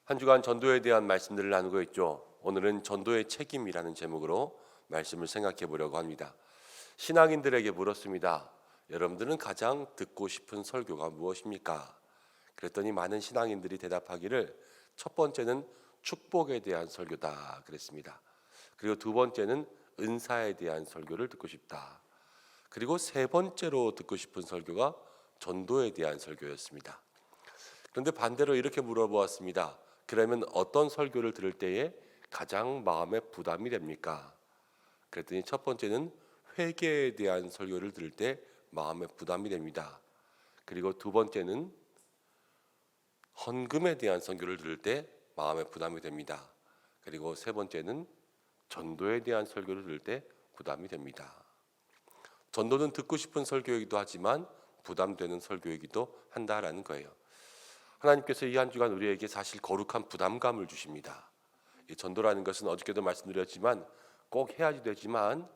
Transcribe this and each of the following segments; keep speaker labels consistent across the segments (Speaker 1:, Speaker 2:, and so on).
Speaker 1: 한 주간 전도에 대한 말씀들을 나누고 있죠. 오늘은 전도의 책임이라는 제목으로 말씀을 생각해 보려고 합니다. 신앙인들에게 물었습니다. 여러분들은 가장 듣고 싶은 설교가 무엇입니까? 그랬더니 많은 신앙인들이 대답하기를 첫 번째는 축복에 대한 설교다 그랬습니다. 그리고 두 번째는 은사에 대한 설교를 듣고 싶다. 그리고 세 번째로 듣고 싶은 설교가 전도에 대한 설교였습니다. 그런데 반대로 이렇게 물어보았습니다. 그러면 어떤 설교를 들을 때에 가장 마음에 부담이 됩니까? 그랬더니 첫 번째는 회개에 대한 설교를 들을 때 마음에 부담이 됩니다. 그리고 두 번째는 헌금에 대한 설교를 들을 때 마음에 부담이 됩니다. 그리고 세 번째는 전도에 대한 설교를 들을 때 부담이 됩니다. 전도는 듣고 싶은 설교이기도 하지만 부담되는 설교이기도 한다라는 거예요. 하나님께서 이 한 주간 우리에게 사실 거룩한 부담감을 주십니다. 이 전도라는 것은 어저께도 말씀드렸지만 꼭 해야지 되지만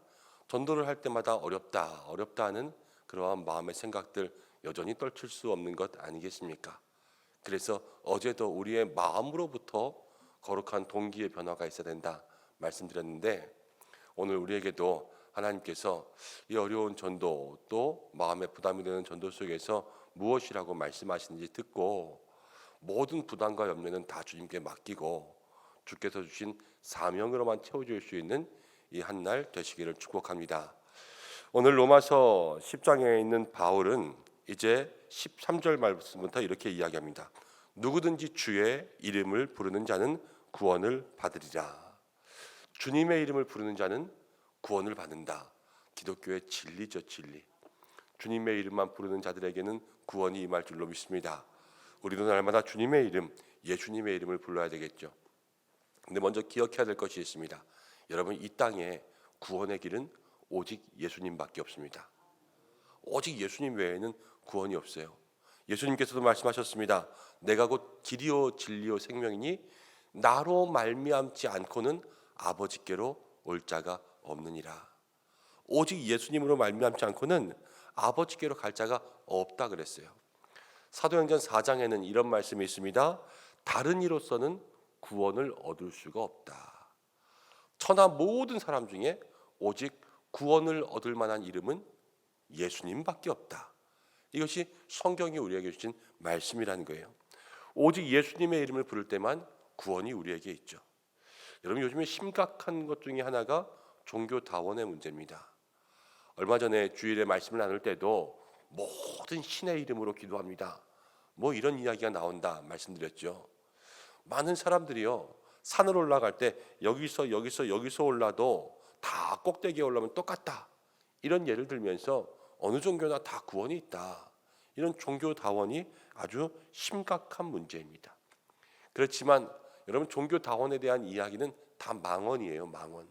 Speaker 1: 전도를 할 때마다 어렵다 하는 그러한 마음의 생각들 여전히 떨칠 수 없는 것 아니겠습니까? 그래서 어제도 우리의 마음으로부터 거룩한 동기의 변화가 있어야 된다 말씀드렸는데 오늘 우리에게도 하나님께서 이 어려운 전도 또 마음에 부담이 되는 전도 속에서 무엇이라고 말씀하시는지 듣고 모든 부담과 염려는 다 주님께 맡기고 주께서 주신 사명으로만 채워줄 수 있는 이 한 날 되시기를 축복합니다. 오늘 로마서 10장에 있는 바울은 이제 13절 말씀부터 이렇게 이야기합니다. 누구든지 주의 이름을 부르는 자는 구원을 받으리라. 주님의 이름을 부르는 자는 구원을 받는다. 기독교의 진리죠, 진리. 주님의 이름만 부르는 자들에게는 구원이 임할 줄로 믿습니다. 우리도 날마다 주님의 이름, 예수님의 이름을 불러야 되겠죠. 근데 먼저 기억해야 될 것이 있습니다. 여러분, 이 땅에 구원의 길은 오직 예수님밖에 없습니다. 오직 예수님 외에는 구원이 없어요. 예수님께서도 말씀하셨습니다. 내가 곧 길이요 진리요 생명이니 나로 말미암지 않고는 아버지께로 올 자가 없느니라. 오직 예수님으로 말미암지 않고는 아버지께로 갈 자가 없다 그랬어요. 사도행전 4장에는 이런 말씀이 있습니다. 다른 이로서는 구원을 얻을 수가 없다. 천하 모든 사람 중에 오직 구원을 얻을 만한 이름은 예수님밖에 없다. 이것이 성경이 우리에게 주신 말씀이라는 거예요. 오직 예수님의 이름을 부를 때만 구원이 우리에게 있죠. 여러분, 요즘에 심각한 것 중에 하나가 종교다원의 문제입니다. 얼마 전에 주일에 말씀을 나눌 때도 모든 신의 이름으로 기도합니다. 뭐 이런 이야기가 나온다 말씀드렸죠. 많은 사람들이요, 산을 올라갈 때 여기서 올라도 다 꼭대기에 올라오면 똑같다, 이런 예를 들면서 어느 종교나 다 구원이 있다, 이런 종교다원이 아주 심각한 문제입니다. 그렇지만 여러분, 종교다원에 대한 이야기는 다 망언이에요. 망언.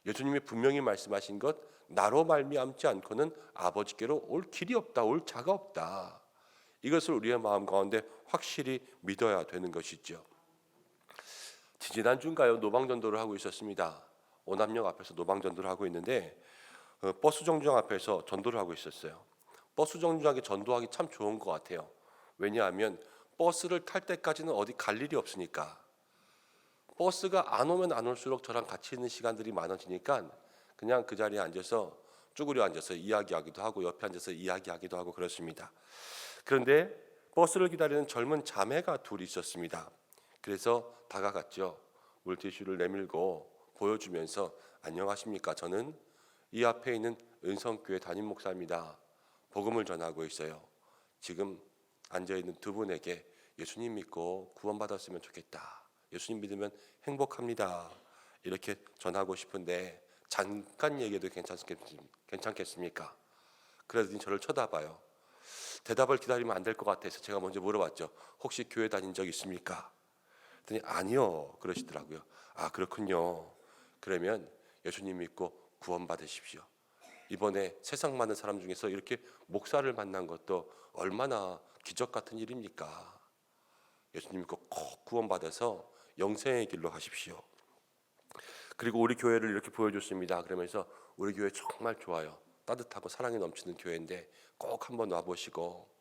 Speaker 1: 예수님이 분명히 말씀하신 것, 나로 말미암지 않고는 아버지께로 올 길이 없다, 올 자가 없다, 이것을 우리의 마음 가운데 확실히 믿어야 되는 것이죠. 지지난주인가요? 노방전도를 하고 있었습니다. 오남역 앞에서 노방전도를 하고 있는데 버스 정류장 앞에서 전도를 하고 있었어요. 버스 정류장에 전도하기 참 좋은 것 같아요. 왜냐하면 버스를 탈 때까지는 어디 갈 일이 없으니까. 버스가 안 오면 안 올수록 저랑 같이 있는 시간들이 많아지니까 그냥 그 자리에 앉아서 쭈그려 앉아서 이야기하기도 하고 옆에 앉아서 이야기하기도 하고 그렇습니다. 그런데 버스를 기다리는 젊은 자매가 둘이 있었습니다. 그래서 다가갔죠. 물티슈를 내밀고 보여주면서 안녕하십니까, 저는 이 앞에 있는 은성교회 담임 목사입니다. 복음을 전하고 있어요. 지금 앉아있는 두 분에게 예수님 믿고 구원받았으면 좋겠다, 예수님 믿으면 행복합니다, 이렇게 전하고 싶은데 잠깐 얘기해도 괜찮겠습니까? 그러더니 저를 쳐다봐요. 대답을 기다리면 안 될 것 같아서 제가 먼저 물어봤죠. 혹시 교회 다닌 적 있습니까? 그랬더니 아니요 그러시더라고요. 아, 그렇군요. 그러면 예수님 믿고 구원 받으십시오. 이번에 세상 많은 사람 중에서 이렇게 목사를 만난 것도 얼마나 기적 같은 일입니까? 예수님 믿고 꼭 구원 받아서 영생의 길로 가십시오. 그리고 우리 교회를 이렇게 보여줬습니다. 그러면서 우리 교회 정말 좋아요. 따뜻하고 사랑이 넘치는 교회인데 꼭 한번 와보시고,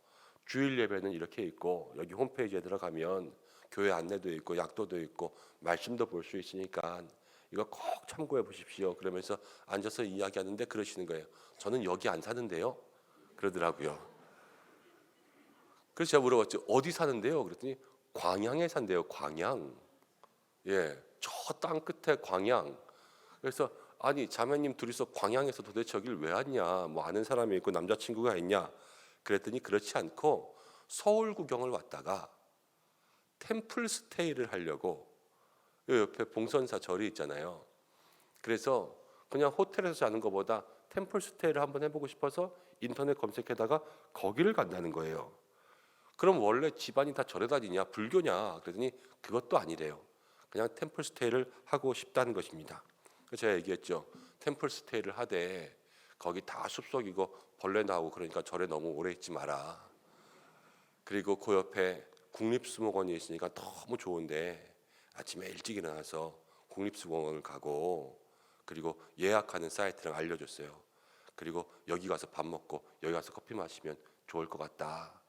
Speaker 1: 주일 예배는 이렇게 있고 여기 홈페이지에 들어가면 교회 안내도 있고 약도도 있고 말씀도 볼 수 있으니까 이거 꼭 참고해 보십시오. 그러면서 앉아서 이야기하는데 그러시는 거예요. 저는 여기 안 사는데요. 그러더라고요. 그래서 제가 물어봤죠. 어디 사는데요? 그랬더니 광양에 산대요. 광양. 예, 저 땅 끝에 광양. 그래서 아니 자매님 둘이서 광양에서 도대체 여길 왜 왔냐? 뭐 아는 사람이 있고 남자친구가 있냐? 그랬더니 그렇지 않고 서울 구경을 왔다가 템플 스테이를 하려고 요 옆에 봉선사 절이 있잖아요. 그래서 그냥 호텔에서 자는 것보다 템플 스테이를 한번 해보고 싶어서 인터넷 검색에다가 거기를 간다는 거예요. 그럼 원래 집안이 다 절에 다니냐 불교냐 그랬더니 그것도 아니래요. 그냥 템플 스테이를 하고 싶다는 것입니다. 그래서 제가 얘기했죠. 템플 스테이를 하되 거기 다 숲속이고 벌레 나오고 그러니까 절에 너무 오래 있지 마라. 그리고 그 옆에 국립수목원이 있으니까 너무 좋은데 아침에 일찍 일어나서 국립수목원을 가고 그리고 예약하는 사이트를 알려줬어요. 그리고 여기 가서 밥 먹고 여기 가서 커피 마시면 좋을 것 같다.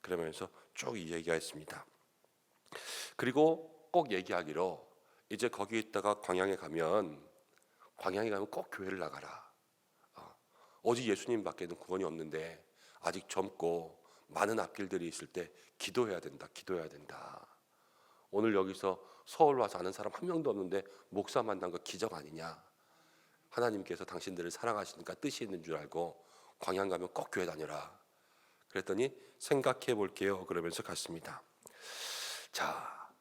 Speaker 1: 그러면서 쭉 얘기했습니다. 그리고 꼭 얘기하기로 이제 거기 있다가 광양에 가면 꼭 교회를 나가라. 오직 예수님밖에는 구원이 없는데 아직 젊고 많은 앞길들이 있을 때 기도해야 된다. 기도해야 된다. 오늘 여기서 서울 와서 아는 사람 한 명도 없는데 목사 만난 거 기적 아니냐? 하나님께서 당신들을 사랑하시니까 뜻이 있는 줄 알고 광양 가면 꼭 교회 다녀라. 그랬더니 생각해 볼게요. 그러면서 갔습니다. 자,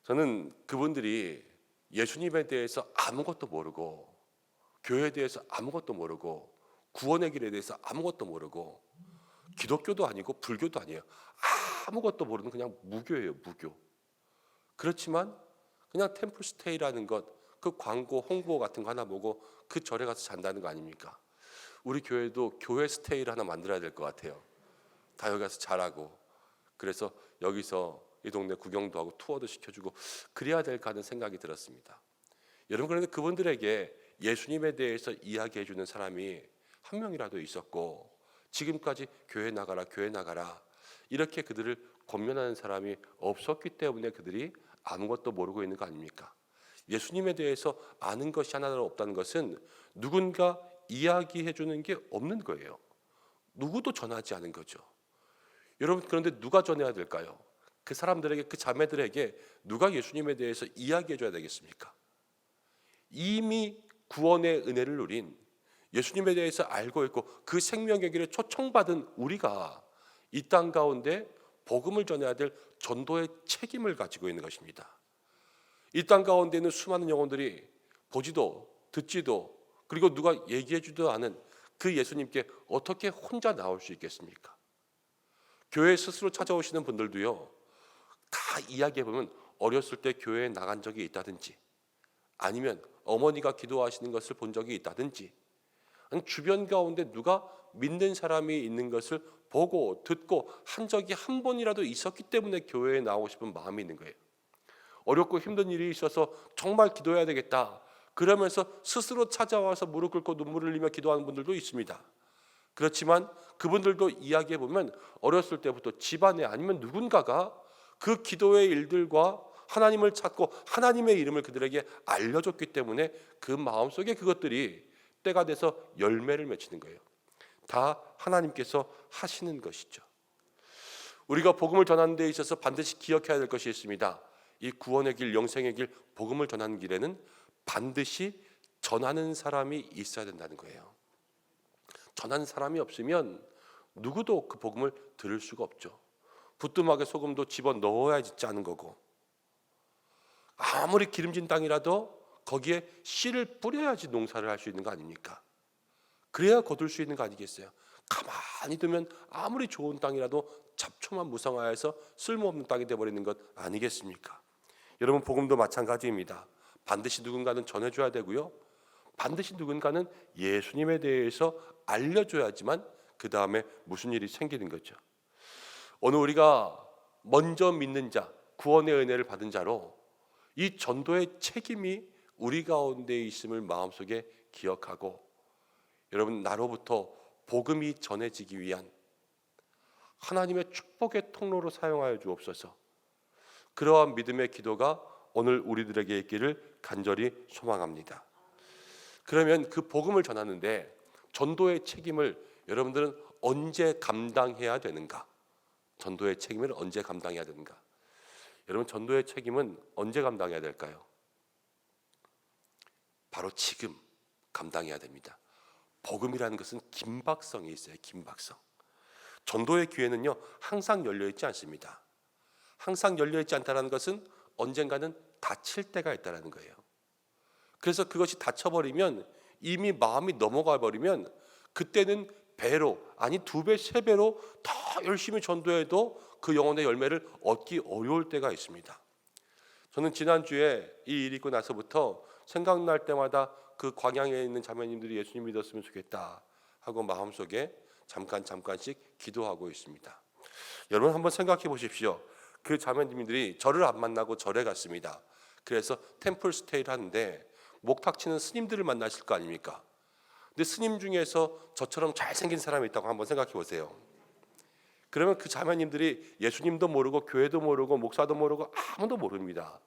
Speaker 1: 저는 그분들이 예수님에 대해서 아무것도 모르고 교회에 대해서 아무것도 모르고 구원의 길에 대해서 아무것도 모르고 기독교도 아니고 불교도 아니에요. 아무것도 모르는 그냥 무교예요. 무교. 그렇지만 그냥 템플스테이라는 것, 그 광고 홍보 같은 거 하나 보고 그 절에 가서 잔다는 거 아닙니까? 우리 교회도 교회 스테이를 하나 만들어야 될 것 같아요. 다 여기 가서 자라고 그래서 여기서 이 동네 구경도 하고 투어도 시켜주고 그래야 될까 하는 생각이 들었습니다. 여러분 그런데 그분들에게 예수님에 대해서 이야기해 주는 사람이 한 명이라도 있었고 지금까지 교회 나가라 이렇게 그들을 권면하는 사람이 없었기 때문에 그들이 아무것도 모르고 있는 거 아닙니까? 예수님에 대해서 아는 것이 하나도 없다는 것은 누군가 이야기해 주는 게 없는 거예요. 누구도 전하지 않은 거죠. 여러분 그런데 누가 전해야 될까요? 그 사람들에게 그 자매들에게 누가 예수님에 대해서 이야기해 줘야 되겠습니까? 이미 구원의 은혜를 누린 예수님에 대해서 알고 있고 그 생명의 길에 초청받은 우리가 이 땅 가운데 복음을 전해야 될 전도의 책임을 가지고 있는 것입니다. 이 땅 가운데 있는 수많은 영혼들이 보지도 듣지도 그리고 누가 얘기해 주지도 않은 그 예수님께 어떻게 혼자 나올 수 있겠습니까? 교회 스스로 찾아오시는 분들도요. 다 이야기해보면 어렸을 때 교회에 나간 적이 있다든지 아니면 어머니가 기도하시는 것을 본 적이 있다든지 주변 가운데 누가 믿는 사람이 있는 것을 보고 듣고 한 적이 한 번이라도 있었기 때문에 교회에 나오고 싶은 마음이 있는 거예요. 어렵고 힘든 일이 있어서 정말 기도해야 되겠다. 그러면서 스스로 찾아와서 무릎 꿇고 눈물을 흘리며 기도하는 분들도 있습니다. 그렇지만 그분들도 이야기해 보면 어렸을 때부터 집안에 아니면 누군가가 그 기도의 일들과 하나님을 찾고 하나님의 이름을 그들에게 알려줬기 때문에 그 마음속에 그것들이 때가 돼서 열매를 맺히는 거예요. 다 하나님께서 하시는 것이죠. 우리가 복음을 전하는 데 있어서 반드시 기억해야 될 것이 있습니다. 이 구원의 길, 영생의 길, 복음을 전하는 길에는 반드시 전하는 사람이 있어야 된다는 거예요. 전하는 사람이 없으면 누구도 그 복음을 들을 수가 없죠. 부뚜막에 소금도 집어넣어야지 짜는 거고 아무리 기름진 땅이라도 거기에 씨를 뿌려야지 농사를 할 수 있는 거 아닙니까? 그래야 거둘 수 있는 거 아니겠어요? 가만히 두면 아무리 좋은 땅이라도 잡초만 무성하여서 쓸모없는 땅이 되어버리는 것 아니겠습니까? 여러분 복음도 마찬가지입니다. 반드시 누군가는 전해줘야 되고요. 반드시 누군가는 예수님에 대해서 알려줘야지만 그 다음에 무슨 일이 생기는 거죠. 오늘 우리가 먼저 믿는 자, 구원의 은혜를 받은 자로 이 전도의 책임이 우리 가운데 있음을 마음속에 기억하고 여러분 나로부터 복음이 전해지기 위한 하나님의 축복의 통로로 사용하여 주옵소서. 그러한 믿음의 기도가 오늘 우리들에게 있기를 간절히 소망합니다. 그러면 그 복음을 전하는데 전도의 책임을 여러분들은 언제 감당해야 되는가? 전도의 책임을 언제 감당해야 되는가? 여러분, 전도의 책임은 언제 감당해야 될까요? 바로 지금 감당해야 됩니다. 복음이라는 것은 긴박성이 있어요. 긴박성. 전도의 기회는요, 항상 열려있지 않습니다. 항상 열려있지 않다는 것은 언젠가는 닫힐 때가 있다는 거예요. 그래서 그것이 닫혀버리면, 이미 마음이 넘어가 버리면 그때는 배로, 아니 2배, 3배로 더 열심히 전도해도 그 영혼의 열매를 얻기 어려울 때가 있습니다. 저는 지난주에 이 일이 있고 나서부터 생각날 때마다 그 광양에 있는 자매님들이 예수님 믿었으면 좋겠다 하고 마음속에 잠깐씩 기도하고 있습니다. 여러분, 한번 생각해 보십시오. 그 자매님들이 저를 안 만나고 절에 갔습니다. 그래서 템플 스테이를 하는데 목탁 치는 스님들을 만나실 거 아닙니까? 근데 스님 중에서 저처럼 잘생긴 사람이 있다고 한번 생각해 보세요. 그러면 그 자매님들이 예수님도 모르고 교회도 모르고 목사도 모르고 아무도 모릅니다.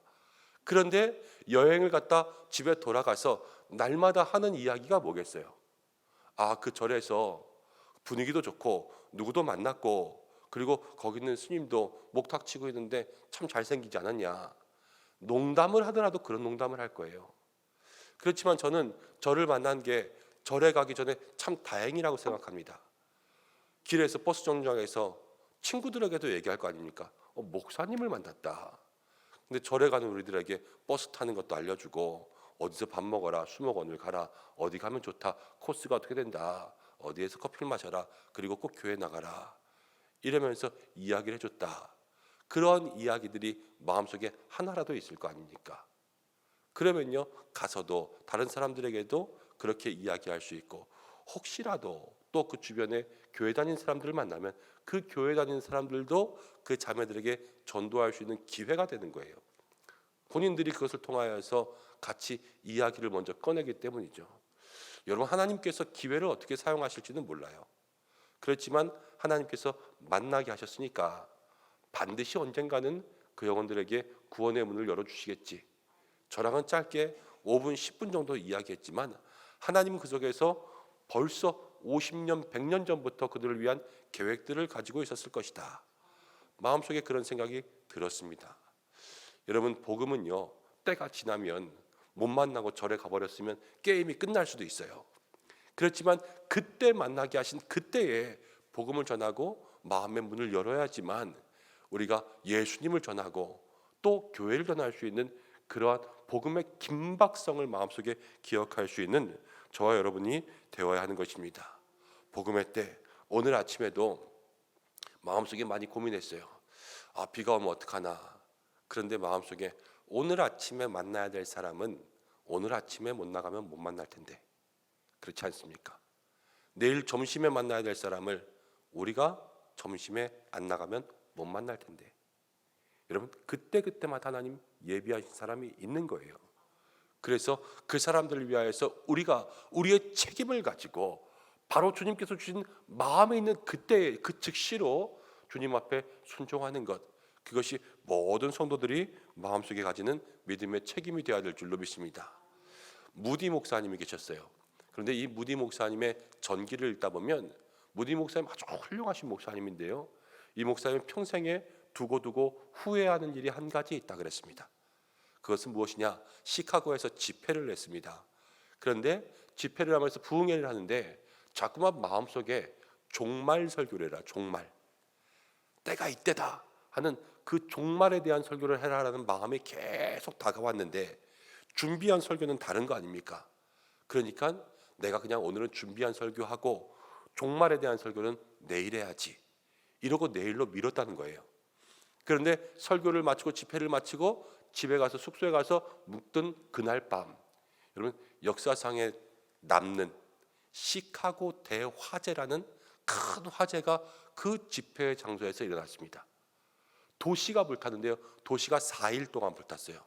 Speaker 1: 그런데 여행을 갔다 집에 돌아가서 날마다 하는 이야기가 뭐겠어요? 아, 그 절에서 분위기도 좋고 누구도 만났고, 그리고 거기 있는 스님도 목탁 치고 있는데 참 잘생기지 않았냐. 농담을 하더라도 그런 농담을 할 거예요. 그렇지만 저는 저를 만난 게 절에 가기 전에 참 다행이라고 생각합니다. 길에서 버스 정류장에서 친구들에게도 얘기할 거 아닙니까? 목사님을 만났다. 근데 절에 가는 우리들에게 버스 타는 것도 알려주고, 어디서 밥 먹어라, 수목원을 가라, 어디 가면 좋다, 코스가 어떻게 된다, 어디에서 커피를 마셔라, 그리고 꼭 교회 나가라, 이러면서 이야기를 해줬다. 그런 이야기들이 마음속에 하나라도 있을 거 아닙니까? 그러면요, 가서도 다른 사람들에게도 그렇게 이야기할 수 있고, 혹시라도 또 그 주변에 교회 다니는 사람들을 만나면 그 교회 다니는 사람들도 그 자매들에게 전도할 수 있는 기회가 되는 거예요. 본인들이 그것을 통하여서 같이 이야기를 먼저 꺼내기 때문이죠. 여러분, 하나님께서 기회를 어떻게 사용하실지는 몰라요. 그렇지만 하나님께서 만나게 하셨으니까 반드시 언젠가는 그 영혼들에게 구원의 문을 열어주시겠지. 저랑은 짧게 5분, 10분 정도 이야기했지만 하나님은 그 속에서 벌써 50년, 100년 전부터 그들을 위한 계획들을 가지고 있었을 것이다. 마음속에 그런 생각이 들었습니다. 여러분, 복음은요, 때가 지나면 못 만나고 절에 가버렸으면 게임이 끝날 수도 있어요. 그렇지만 그때 만나게 하신 그때에 복음을 전하고 마음의 문을 열어야지만 우리가 예수님을 전하고 또 교회를 전할 수 있는 그러한 복음의 긴박성을 마음속에 기억할 수 있는 저와 여러분이 되어야 하는 것입니다. 복음의 때, 오늘 아침에도 마음속에 많이 고민했어요. 아, 비가 오면 어떡하나. 그런데 마음속에 오늘 아침에 만나야 될 사람은 오늘 아침에 못 나가면 못 만날 텐데, 그렇지 않습니까? 내일 점심에 만나야 될 사람을 우리가 점심에 안 나가면 못 만날 텐데, 여러분, 그때마다 하나님 예비하신 사람이 있는 거예요. 그래서 그 사람들을 위하여서 우리가 우리의 책임을 가지고 바로 주님께서 주신 마음에 있는 그때 그 즉시로 주님 앞에 순종하는 것, 그것이 모든 성도들이 마음속에 가지는 믿음의 책임이 되어야 될 줄로 믿습니다. 무디 목사님이 계셨어요. 그런데 이 무디 목사님의 전기를 읽다 보면, 무디 목사님 아주 훌륭하신 목사님인데요, 이 목사님 평생에 두고두고 후회하는 일이 한 가지 있다 그랬습니다. 그것은 무엇이냐? 시카고에서 집회를 했습니다. 그런데 집회를 하면서 부흥회를 하는데 자꾸만 마음속에 종말 설교를 해라, 종말, 때가 이때다 하는 그 종말에 대한 설교를 해라라는 마음이 계속 다가왔는데, 준비한 설교는 다른 거 아닙니까? 그러니까 내가 그냥 오늘은 준비한 설교하고 종말에 대한 설교는 내일 해야지, 이러고 내일로 미뤘다는 거예요. 그런데 설교를 마치고 집회를 마치고 집에 가서 숙소에 가서 묵던 그날 밤, 여러분, 역사상에 남는 시카고 대화재라는 큰 화재가 그 집회 장소에서 일어났습니다. 도시가 불탔는데요, 도시가 4일 동안 불탔어요.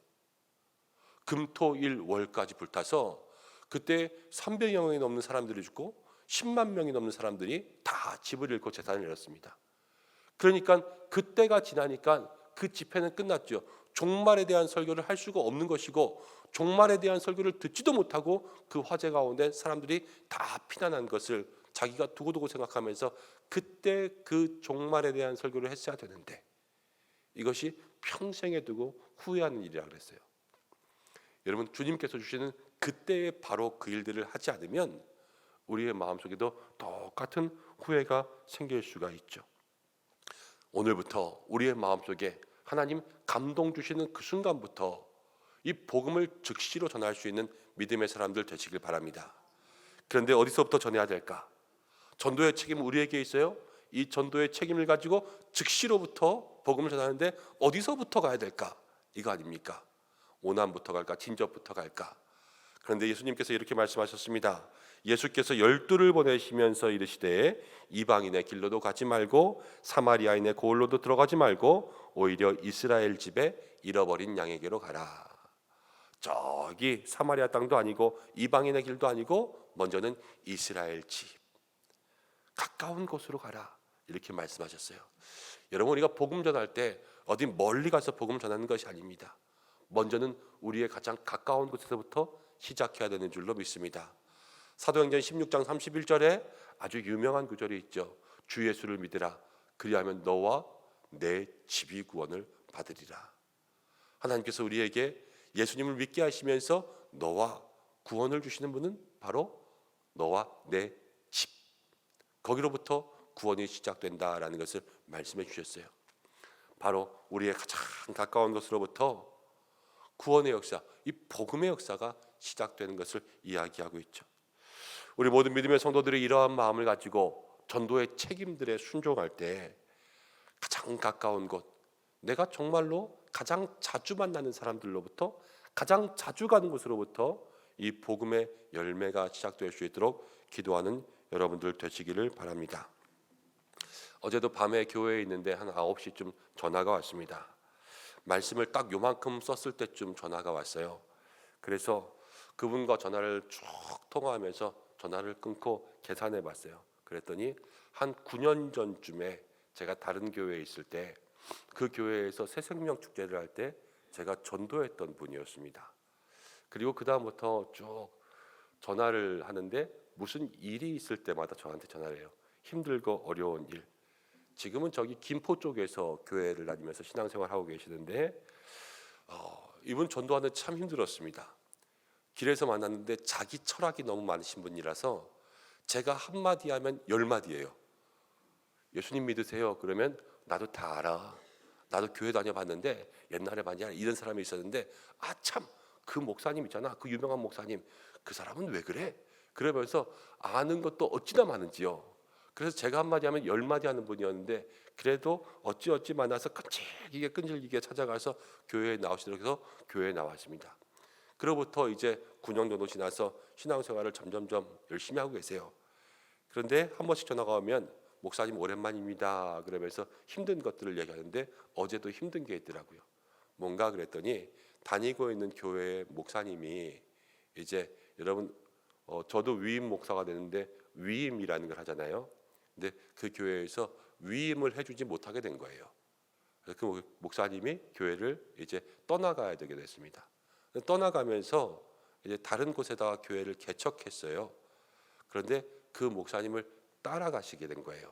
Speaker 1: 금토일 월까지 불타서 그때 300여 명이 넘는 사람들이 죽고 10만 명이 넘는 사람들이 다 집을 잃고 재산을 잃었습니다. 그러니까 그때가 지나니까 그 집회는 끝났죠. 종말에 대한 설교를 할 수가 없는 것이고 종말에 대한 설교를 듣지도 못하고 그 화재 가운데 사람들이 다 피난한 것을 자기가 두고두고 생각하면서 그때 그 종말에 대한 설교를 했어야 되는데 이것이 평생에 두고 후회하는 일이라 그랬어요. 여러분, 주님께서 주시는 그때에 바로 그 일들을 하지 않으면 우리의 마음속에도 똑같은 후회가 생길 수가 있죠. 오늘부터 우리의 마음속에 하나님 감동 주시는 그 순간부터 이 복음을 즉시로 전할 수 있는 믿음의 사람들 되시길 바랍니다. 그런데 어디서부터 전해야 될까? 전도의 책임은 우리에게 있어요. 이 전도의 책임을 가지고 즉시로부터 복음을 전하는데 어디서부터 가야 될까? 이거 아닙니까? 오남부터 갈까? 진접부터 갈까? 그런데 예수님께서 이렇게 말씀하셨습니다. 예수께서 12를 보내시면서 이르시되 이방인의 길로도 가지 말고 사마리아인의 고을로도 들어가지 말고 오히려 이스라엘 집에 잃어버린 양에게로 가라. 저기 사마리아 땅도 아니고 이방인의 길도 아니고 먼저는 이스라엘 집, 가까운 곳으로 가라, 이렇게 말씀하셨어요. 여러분, 우리가 복음 전할 때 어디 멀리 가서 복음 전하는 것이 아닙니다. 먼저는 우리의 가장 가까운 곳에서부터 시작해야 되는 줄로 믿습니다. 사도행전 16장 31절에 아주 유명한 구절이 있죠. 주 예수를 믿으라. 그리하면 너와 내 집이 구원을 받으리라. 하나님께서 우리에게 예수님을 믿게 하시면서 너와 구원을 주시는 분은 바로 너와 내 집, 거기로부터 구원이 시작된다라는 것을 말씀해 주셨어요. 바로 우리의 가장 가까운 것으로부터 구원의 역사, 이 복음의 역사가 시작되는 것을 이야기하고 있죠. 우리 모든 믿음의 성도들이 이러한 마음을 가지고 전도의 책임들에 순종할 때 가장 가까운 곳, 내가 정말로 가장 자주 만나는 사람들로부터 가장 자주 가는 곳으로부터 이 복음의 열매가 시작될 수 있도록 기도하는 여러분들 되시기를 바랍니다. 어제도 밤에 교회에 있는데 한 9시쯤 전화가 왔습니다. 말씀을 딱 요만큼 썼을 때쯤 전화가 왔어요. 그래서 그분과 전화를 쭉 통화하면서 전화를 끊고 계산해 봤어요. 그랬더니 한 9년 전쯤에 제가 다른 교회에 있을 때 그 교회에서 새생명 축제를 할 때 제가 전도했던 분이었습니다. 그리고 그 다음부터 쭉 전화를 하는데 무슨 일이 있을 때마다 저한테 전화를 해요. 힘들고 어려운 일. 지금은 저기 김포 쪽에서 교회를 다니면서 신앙생활하고 계시는데 이분 전도하는 참 힘들었습니다. 길에서 만났는데 자기 철학이 너무 많으신 분이라서 제가 한마디 하면 10마디예요. 예수님 믿으세요? 그러면 나도 다 알아. 나도 교회 다녀봤는데 옛날에 만약 이런 사람이 있었는데 참 그 목사님 있잖아. 그 유명한 목사님. 그 사람은 왜 그래? 그러면서 아는 것도 어찌나 많은지요. 그래서 제가 한마디 하면 10마디 하는 분이었는데 그래도 어찌어찌 만나서 끈질기게 찾아가서 교회에 나오시도록 해서 교회에 나왔습니다. 그로부터 이제 9년 정도 지나서 신앙생활을 점점점 열심히 하고 계세요. 그런데 한 번씩 전화가 오면 목사님 오랜만입니다. 그러면서 힘든 것들을 얘기하는데 어제도 힘든 게 있더라고요. 뭔가 그랬더니 다니고 있는 교회의 목사님이 이제 여러분 저도 위임 목사가 되는데 위임이라는 걸 하잖아요. 근데 그 교회에서 위임을 해주지 못하게 된 거예요. 그래서 그 목사님이 교회를 이제 떠나가야 되게 됐습니다. 떠나가면서 이제 다른 곳에다가 교회를 개척했어요. 그런데 그 목사님을 따라가시게 된 거예요.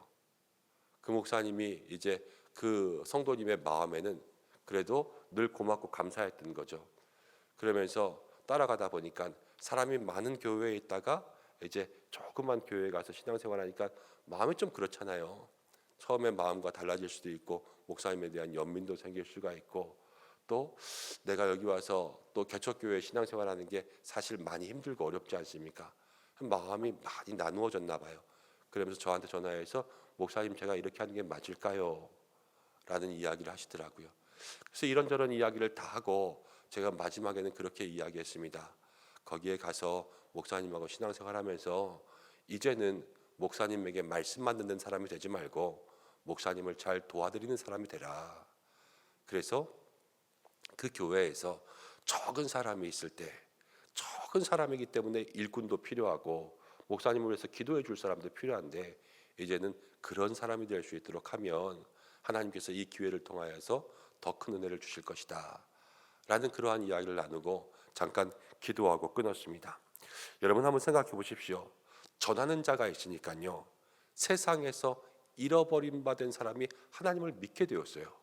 Speaker 1: 그 목사님이 이제 그 성도님의 마음에는 그래도 늘 고맙고 감사했던 거죠. 그러면서 따라가다 보니까 사람이 많은 교회에 있다가 이제 조그만 교회에 가서 신앙생활하니까 마음이 좀 그렇잖아요. 처음에 마음과 달라질 수도 있고 목사님에 대한 연민도 생길 수가 있고 또 내가 여기 와서 또 개척교회 신앙생활하는 게 사실 많이 힘들고 어렵지 않습니까? 마음이 많이 나누어졌나 봐요. 그러면서 저한테 전화해서 목사님 제가 이렇게 하는 게 맞을까요? 라는 이야기를 하시더라고요. 그래서 이런저런 이야기를 다 하고 제가 마지막에는 그렇게 이야기했습니다. 거기에 가서 목사님하고 신앙생활하면서 이제는 목사님에게 말씀만 듣는 사람이 되지 말고 목사님을 잘 도와드리는 사람이 되라. 그래서 그 교회에서 적은 사람이 있을 때 적은 사람이기 때문에 일꾼도 필요하고 목사님을 위해서 기도해 줄 사람도 필요한데 이제는 그런 사람이 될 수 있도록 하면 하나님께서 이 기회를 통하여서 더 큰 은혜를 주실 것이다 라는 그러한 이야기를 나누고 잠깐 기도하고 끊었습니다. 여러분 한번 생각해 보십시오. 전하는 자가 있으니까요, 세상에서 잃어버림 받은 사람이 하나님을 믿게 되었어요.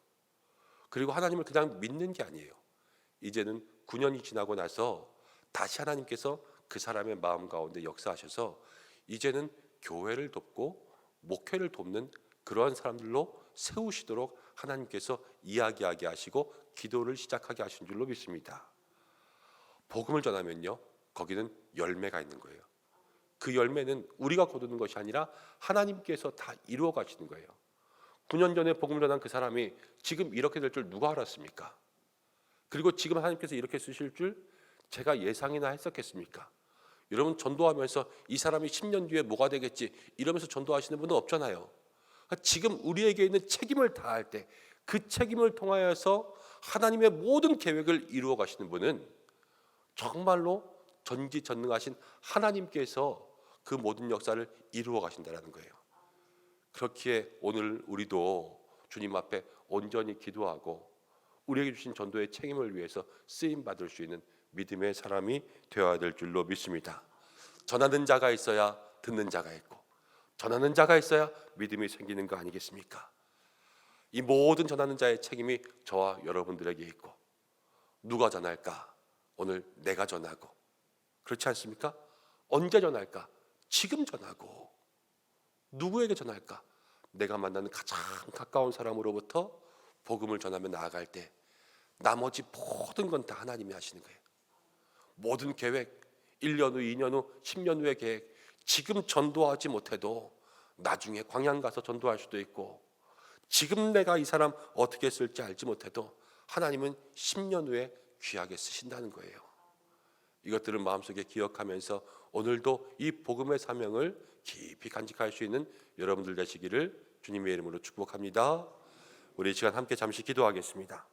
Speaker 1: 그리고 하나님을 그냥 믿는 게 아니에요. 이제는 9년이 지나고 나서 다시 하나님께서 그 사람의 마음 가운데 역사하셔서 이제는 교회를 돕고 목회를 돕는 그러한 사람들로 세우시도록 하나님께서 이야기하게 하시고 기도를 시작하게 하신 줄로 믿습니다. 복음을 전하면요, 거기는 열매가 있는 거예요. 그 열매는 우리가 거두는 것이 아니라 하나님께서 다 이루어 가시는 거예요. 9년 전에 복음을 전한 그 사람이 지금 이렇게 될 줄 누가 알았습니까? 그리고 지금 하나님께서 이렇게 쓰실 줄 제가 예상이나 했었겠습니까? 여러분, 전도하면서 이 사람이 10년 뒤에 뭐가 되겠지 이러면서 전도하시는 분은 없잖아요. 지금 우리에게 있는 책임을 다할 때 그 책임을 통하여서 하나님의 모든 계획을 이루어 가시는 분은 정말로 전지전능하신 하나님께서 그 모든 역사를 이루어 가신다는 거예요. 그렇기에 오늘 우리도 주님 앞에 온전히 기도하고 우리에게 주신 전도의 책임을 위해서 쓰임 받을 수 있는 믿음의 사람이 되어야 될 줄로 믿습니다. 전하는 자가 있어야 듣는 자가 있고, 전하는 자가 있어야 믿음이 생기는 거 아니겠습니까? 이 모든 전하는 자의 책임이 저와 여러분들에게 있고, 누가 전할까? 오늘 내가 전하고, 그렇지 않습니까? 언제 전할까? 지금 전하고. 누구에게 전할까? 내가 만나는 가장 가까운 사람으로부터 복음을 전하며 나아갈 때 나머지 모든 건 다 하나님이 하시는 거예요. 모든 계획, 1년 후, 2년 후, 10년 후의 계획, 지금 전도하지 못해도 나중에 광양 가서 전도할 수도 있고, 지금 내가 이 사람 어떻게 쓸지 알지 못해도 하나님은 10년 후에 귀하게 쓰신다는 거예요. 이것들을 마음속에 기억하면서 오늘도 이 복음의 사명을 깊이 간직할 수 있는 여러분들 되시기를 주님의 이름으로 축복합니다. 우리 이 시간 함께 잠시 기도하겠습니다.